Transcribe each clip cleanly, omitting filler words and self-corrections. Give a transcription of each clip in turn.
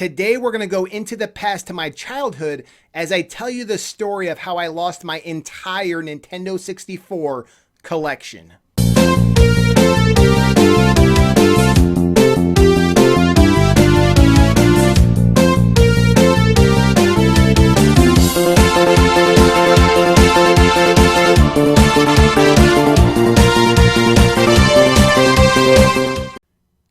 Today, we're going to go into the past to my childhood as I tell you the story of how I lost my entire Nintendo 64 collection.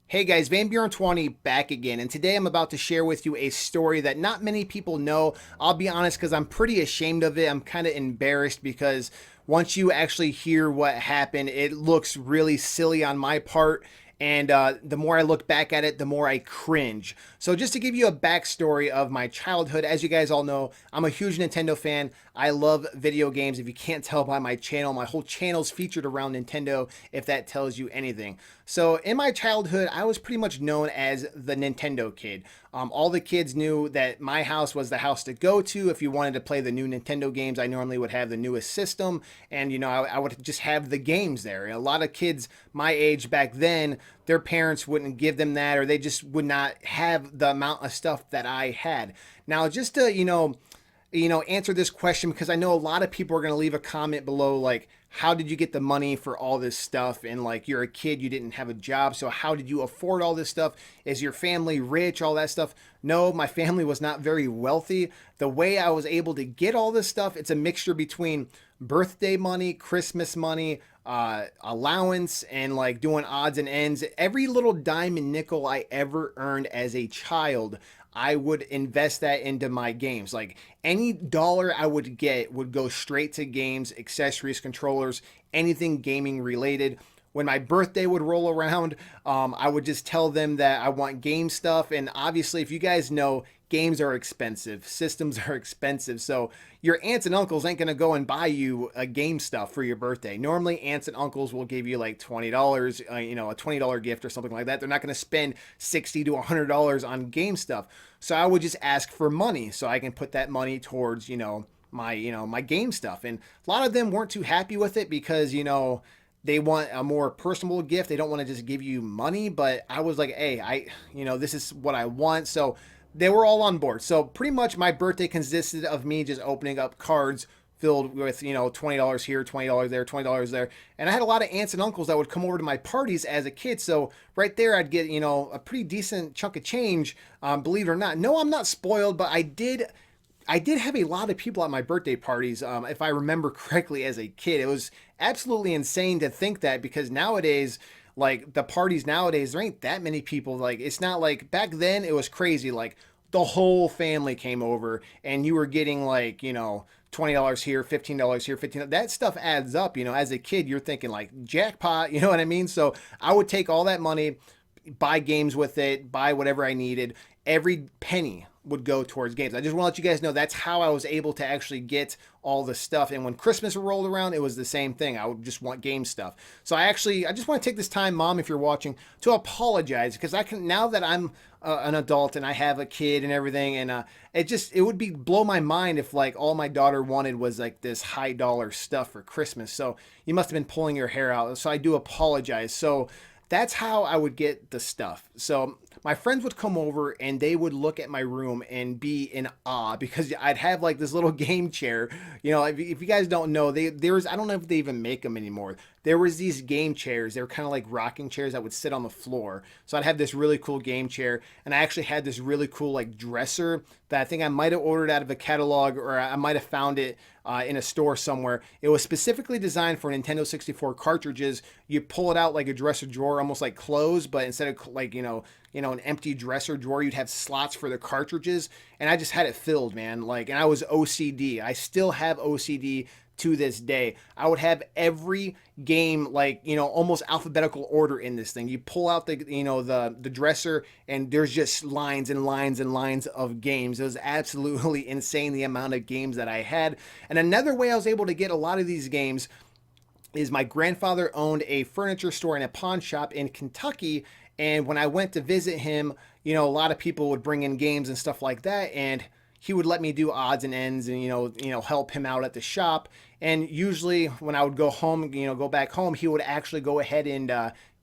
Hey guys, VanBjorn20 back again, and today I'm about to share with you a story that not many people know. I'll be honest, because I'm pretty ashamed of it. I'm kind of embarrassed because once you actually hear what happened, it looks really silly on my part. And the more I look back at it, the more I cringe. So just to give you a backstory of my childhood, as you guys all know, I'm a huge Nintendo fan. I love video games. If you can't tell by my channel, my whole channel's featured around Nintendo, if that tells you anything. So in my childhood, I was pretty much known as the Nintendo kid. All the kids knew that my house was the house to go to if you wanted to play the new Nintendo games. I normally would have the newest system, and I would just have the games there. And a lot of kids my age back then, their parents wouldn't give them that, or they just would not have the amount of stuff that I had. Now, just to answer this question, because I know a lot of people are going to leave a comment below like, how did you get the money for all this stuff? And like, you're a kid, you didn't have a job, so how did you afford all this stuff? Is your family rich? All that stuff? No, my family was not very wealthy. The way I was able to get all this stuff, it's a mixture between birthday money, Christmas money, allowance, and like doing odds and ends. Every little dime and nickel I ever earned as a child, I would invest that into my games. Like any dollar I would get would go straight to games, accessories, controllers, anything gaming related. When my birthday would roll around, I would just tell them that I want game stuff. And obviously, if you guys know, games are expensive, systems are expensive. So your aunts and uncles ain't going to go and buy you a game stuff for your birthday. Normally, aunts and uncles will give you like $20, a $20 gift or something like that. They're not going to spend $60 to $100 on game stuff. So I would just ask for money so I can put that money towards, my game stuff. And a lot of them weren't too happy with it because, they want a more personal gift. They don't want to just give you money, but I was like, hey, this is what I want. So they were all on board. So pretty much my birthday consisted of me just opening up cards filled with, $20 here, $20 there, $20 there. And I had a lot of aunts and uncles that would come over to my parties as a kid. So right there, I'd get, a pretty decent chunk of change, believe it or not. No, I'm not spoiled, but I did have a lot of people at my birthday parties, if I remember correctly as a kid. It was absolutely insane to think that, because nowadays, like the parties nowadays, there ain't that many people. Like it's not like back then it was crazy. Like the whole family came over and you were getting like, $20 here, $15 here, $15. That stuff adds up. As a kid, you're thinking like jackpot, you know what I mean? So I would take all that money, buy games with it, buy whatever I needed. Every penny would go towards games. I just want to let you guys know that's how I was able to actually get all the stuff. And when Christmas rolled around, it was the same thing. I would just want game stuff. So I just want to take this time, Mom, if you're watching, to apologize, because now that I'm an adult and I have a kid and everything, and it would blow my mind if like all my daughter wanted was like this high dollar stuff for Christmas. So you must have been pulling your hair out. So I do apologize. So that's how I would get the stuff. So my friends would come over and they would look at my room and be in awe because I'd have like this little game chair. If you guys don't know, I don't know if they even make them anymore. There was these game chairs. They were kind of like rocking chairs that would sit on the floor. So I'd have this really cool game chair, and I actually had this really cool like dresser that I think I might have ordered out of a catalog, or I might have found it in a store somewhere. It was specifically designed for Nintendo 64 cartridges. You pull it out like a dresser drawer, almost like clothes, but instead of like, an empty dresser drawer, you'd have slots for the cartridges. And I just had it filled, man. And I was OCD. I still have OCD to this day. I would have every game almost alphabetical order in this thing. You pull out the dresser and there's just lines and lines and lines of games. It was absolutely insane, the amount of games that I had. And another way I was able to get a lot of these games is my grandfather owned a furniture store and a pawn shop in Kentucky. And when I went to visit him, a lot of people would bring in games and stuff like that. And he would let me do odds and ends and, help him out at the shop. And usually when I would go home, go back home, he would actually go ahead and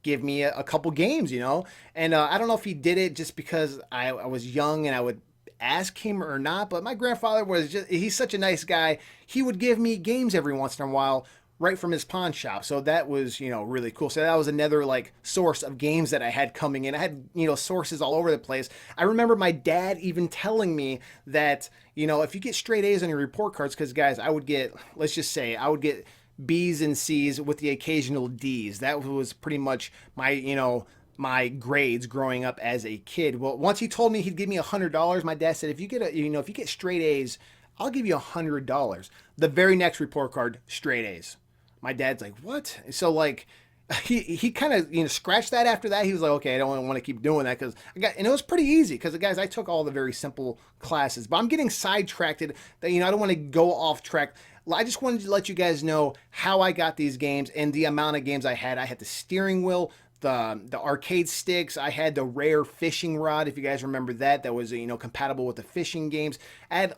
give me a couple games, you know. And I don't know if he did it just because I was young and I would ask him or not, but my grandfather was he's such a nice guy. He would give me games every once in a while right from his pawn shop. So that was, you know, really cool. So that was another like source of games that I had coming in. I had, you know, sources all over the place. I remember my dad even telling me that, you know, if you get straight A's on your report cards, because guys, I would get, let's just say, I would get B's and C's with the occasional D's. That was pretty much my, you know, my grades growing up as a kid. Well, once he told me he'd give me $100, my dad said, if you get a, you know, if you get straight A's, I'll give you $100. The very next report card, straight A's. My dad's like, what? So like, he kind of, you know, scratched that after that. He was like, okay, I don't want to keep doing that because I got, and it was pretty easy because guys, I took all the very simple classes, but I'm getting sidetracked that, you know, I don't want to go off track. I just wanted to let you guys know how I got these games and the amount of games I had. I had the steering wheel, the arcade sticks. I had the rare fishing rod, if you guys remember that. That was, you know, compatible with the fishing games. I had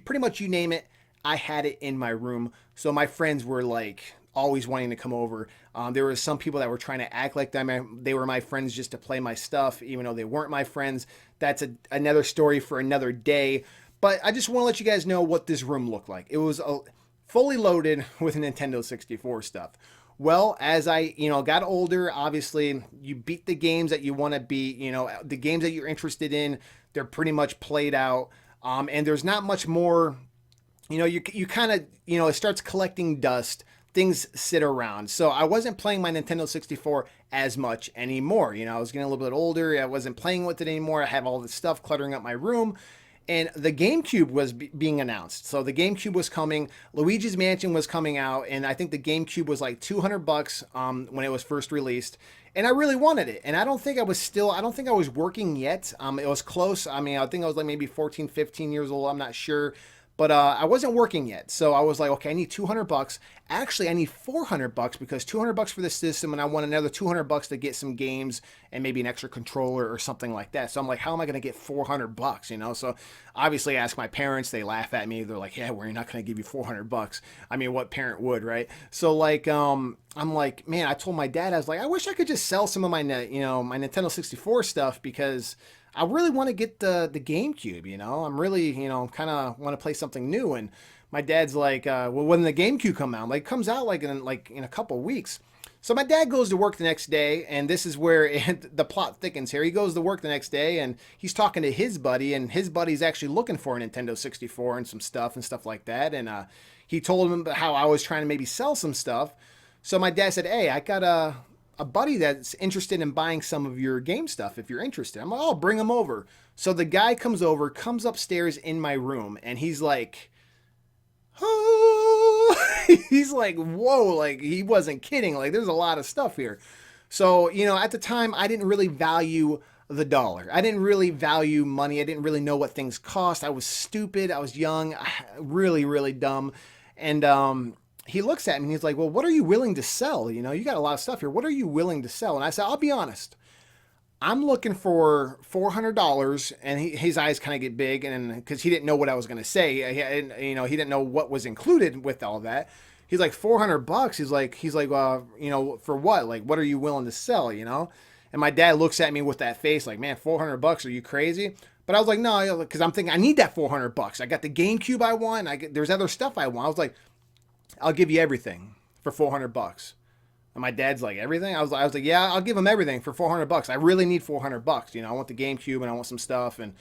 pretty much, you name it, I had it in my room. So my friends were like always wanting to come over. There were some people that were trying to act like them. They were my friends just to play my stuff, even though they weren't my friends. That's another story for another day. But I just want to let you guys know what this room looked like. It was fully loaded with Nintendo 64 stuff. Well, as I, you know, got older, obviously you beat the games that you want to beat, you know, the games that you're interested in, they're pretty much played out. And there's not much more, you know, you kind of, you know, it starts collecting dust. Things sit around. So I wasn't playing my Nintendo 64 as much anymore. You know, I was getting a little bit older. I wasn't playing with it anymore. I had all this stuff cluttering up my room. And the GameCube was being announced. So the GameCube was coming. Luigi's Mansion was coming out. And I think the GameCube was like $200 when it was first released. And I really wanted it. And I don't think I was working yet. It was close. I mean, I think I was like maybe 14, 15 years old. I'm not sure. But I wasn't working yet. So I was like, okay, I need $200. Actually, I need $400 because $200 for the system, and I want another $200 to get some games and maybe an extra controller or something like that. So I'm like, how am I going to get $400? You know, so obviously I ask my parents. They laugh at me. They're like, yeah, we're not going to give you $400. I mean, what parent would, right? So like, I'm like, man, I told my dad, I was like, I wish I could just sell some of my, you know, my Nintendo 64 stuff because I really want to get the GameCube, you know. I'm really, you know, kind of want to play something new. And my dad's like, well, when the GameCube come out, like comes out like in a couple weeks. So my dad goes to work the next day, and this is where the plot thickens here. He goes to work the next day, and he's talking to his buddy, and his buddy's actually looking for a Nintendo 64 and some stuff like that. And he told him how I was trying to maybe sell some stuff. So my dad said, hey, I got a buddy that's interested in buying some of your game stuff if you're interested. I'm like, oh, bring him over. So the guy comes upstairs in my room, and he's like, oh, he's like, whoa, like he wasn't kidding. Like there's a lot of stuff here. So, you know, at the time I didn't really value the dollar. I didn't really value money. I didn't really know what things cost. I was stupid. I was young, really, really dumb. And, he looks at me and he's like, well, what are you willing to sell? You know, you got a lot of stuff here. What are you willing to sell? And I said, I'll be honest. I'm looking for $400. And his eyes kind of get big. And because he didn't know what I was going to say, you know, he didn't know what was included with all that. He's like, $400. He's like, you know, for what? Like, what are you willing to sell? You know? And my dad looks at me with that face like, man, $400. Are you crazy? But I was like, no, because I'm thinking I need that $400. I got the GameCube I want. There's other stuff I want. I was like, I'll give you everything for $400. And my dad's like, everything? I was like, yeah, I'll give him everything for $400. I really need $400. You know, I want the GameCube and I want some stuff. And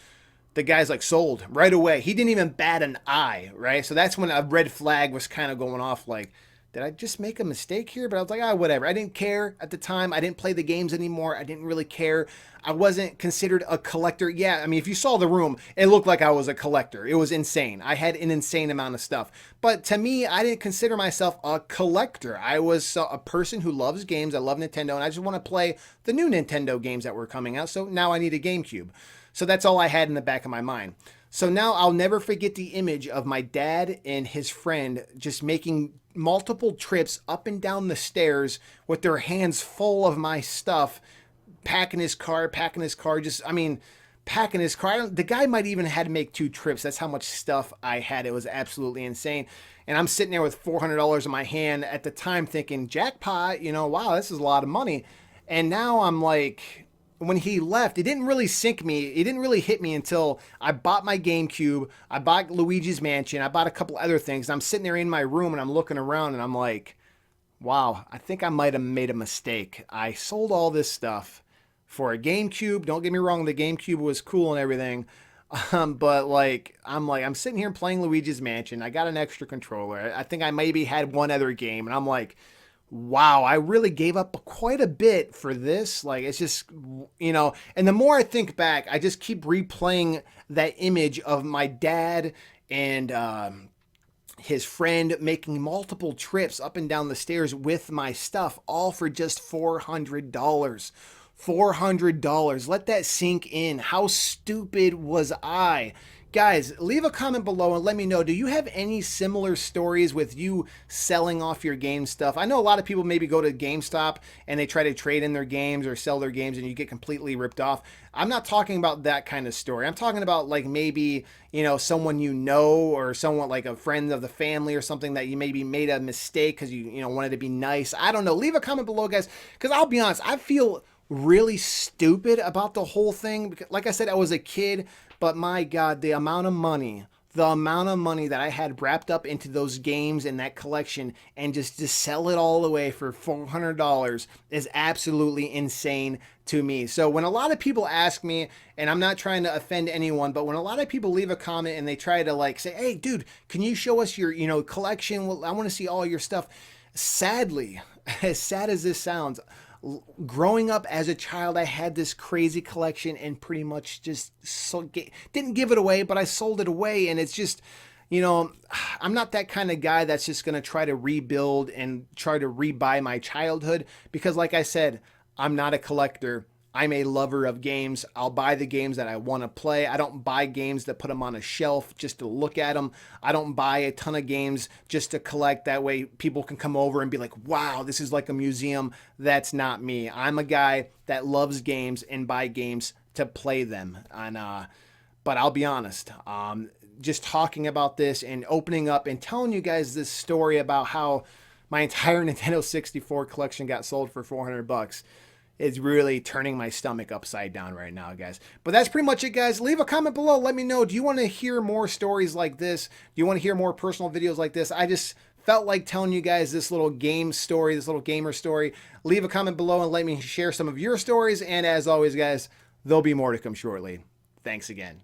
the guy's like, sold right away. He didn't even bat an eye, right? So that's when a red flag was kind of going off like, did I just make a mistake here? But I was like, whatever. I didn't care at the time. I didn't play the games anymore. I didn't really care. I wasn't considered a collector. Yeah, I mean, if you saw the room, it looked like I was a collector. It was insane. I had an insane amount of stuff. But to me, I didn't consider myself a collector. I was a person who loves games. I love Nintendo, and I just want to play the new Nintendo games that were coming out. So now I need a GameCube. So that's all I had in the back of my mind. So now I'll never forget the image of my dad and his friend just making multiple trips up and down the stairs with their hands full of my stuff, packing his car, just, I mean, packing his car. The guy might even had to make 2 trips. That's how much stuff I had. It was absolutely insane. And I'm sitting there with $400 in my hand at the time thinking, jackpot, you know, wow, this is a lot of money. And now I'm like, when he left, it didn't really sink me. It didn't really hit me until I bought my GameCube. I bought Luigi's Mansion. I bought a couple other things. I'm sitting there in my room and I'm looking around and I'm like, wow, I think I might have made a mistake. I sold all this stuff for a GameCube. Don't get me wrong, the GameCube was cool and everything. But I'm sitting here playing Luigi's Mansion. I got an extra controller. I think I maybe had one other game, and I'm like, wow, I really gave up quite a bit for this. Like, it's just, and the more I think back, I just keep replaying that image of my dad and, his friend making multiple trips up and down the stairs with my stuff, all for just $400. $400. Let that sink in. How stupid was I? Guys, leave a comment below and let me know, do you have any similar stories with you selling off your game stuff? I know a lot of people maybe go to GameStop and they try to trade in their games or sell their games and you get completely ripped off. I'm not talking about that kind of story. I'm talking about like maybe, someone or someone like a friend of the family or something that you maybe made a mistake because you wanted to be nice. I don't know. Leave a comment below, guys, because I'll be honest, I feel really stupid about the whole thing. Like I said, I was a kid, but my God, the amount of money that I had wrapped up into those games and that collection and just to sell it all away for $400 is absolutely insane to me. So when a lot of people ask me, and I'm not trying to offend anyone, but when a lot of people leave a comment and they try to like say, hey, dude, can you show us your, collection? Well, I want to see all your stuff. Sadly, as sad as this sounds, growing up as a child, I had this crazy collection and pretty much just didn't give it away, but I sold it away. And it's just, I'm not that kind of guy that's just going to try to rebuild and try to rebuy my childhood because, like I said, I'm not a collector. I'm a lover of games. I'll buy the games that I want to play. I don't buy games that put them on a shelf just to look at them. I don't buy a ton of games just to collect. That way people can come over and be like, wow, this is like a museum. That's not me. I'm a guy that loves games and buy games to play them. And, but I'll be honest, just talking about this and opening up and telling you guys this story about how my entire Nintendo 64 collection got sold for $400 is really turning my stomach upside down right now, guys. But that's pretty much it, guys. Leave a comment below. Let me know. Do you want to hear more stories like this? Do you want to hear more personal videos like this? I just felt like telling you guys this little game story, this little gamer story. Leave a comment below and let me share some of your stories. And as always, guys, there'll be more to come shortly. Thanks again.